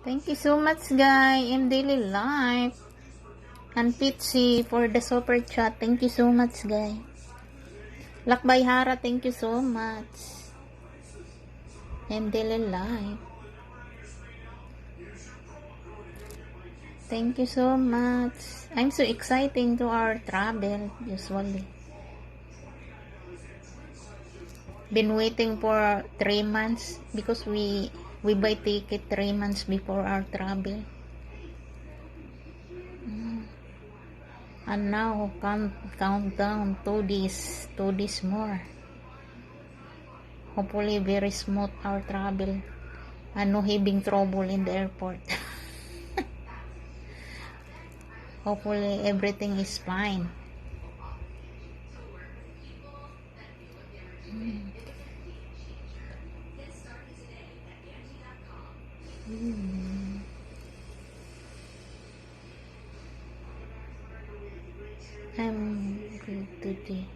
Thank you so much, guys, in daily life. And Pitchy for the super chat. Thank you so much, guys. Lakbay Hara, thank you so much. In daily life. Thank you so much. I'm so exciting to our travel, usually. Been waiting for 3 months because we buy ticket 3 months before our travel. And now count down 2 days more. Hopefully very smooth our travel and no having trouble in the airport. Hopefully everything is fine. I'm good today.